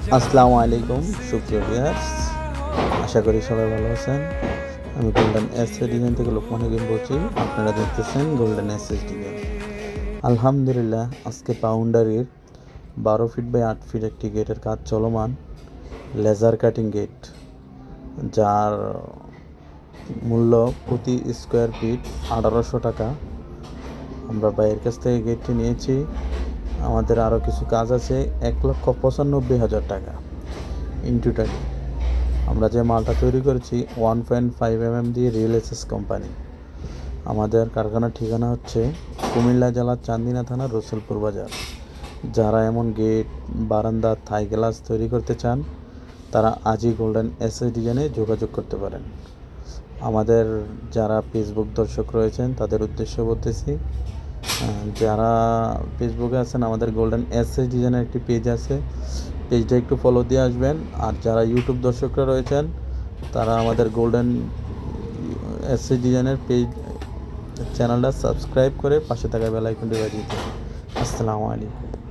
আসসালামু আলাইকুম সুপ্রিয় ভিউয়ার্স, আশা করি সবাই ভালো আছেন। আমি গোল্ডেন এসএস ডিজাইন থেকে লোকমান হাকিম বলছি। আপনারা দেখতেছেন গোল্ডেন এসএস ডিজাইন। আলহামদুলিল্লাহ, আজকে বাউন্ডারির 12 ফিট বাই 8 ফিট একটি গেটের কাজ চলমান, লেজার কাটিং গেট, যার মূল্য প্রতি স্কোয়ার ফিট 1800 টাকা। আমরা বাইরের কাছ থেকে গেটটি নিয়েছি। আমাদের আরও কিছু কাজ আছে 1,95,000 টাকা ইনটুটালি। আমরা যে মালটা তৈরি করেছি 1.5 mm দিয়ে রিয়েল এসএস কোম্পানি। আমাদের কারখানার ঠিকানা হচ্ছে কুমিল্লা জেলার চান্দিনা থানা রসুলপুর বাজার। যারা এমন গেট, বারান্দা, থাই গ্লাস তৈরি করতে চান, তারা আজই গোল্ডেন এসএস ডিজাইনে যোগাযোগ করতে পারেন। আমাদের যারা ফেসবুক দর্শক রয়েছেন তাদের উদ্দেশ্য বলতেছি, যারা ফেসবুকে আছেন, আমাদের গোল্ডেন এসএস ডিজাইনের একটি পেজ আছে, পেজটা একটু ফলো দিয়ে আসবেন। আর যারা ইউটিউব দর্শকরা রয়েছেন, তারা আমাদের গোল্ডেন এসএস ডিজাইনের পেজ চ্যানেলটা সাবস্ক্রাইব করে পাশে থাকা বেল আইকনটি বাজিয়ে দিন। আসসালামু আলাইকুম।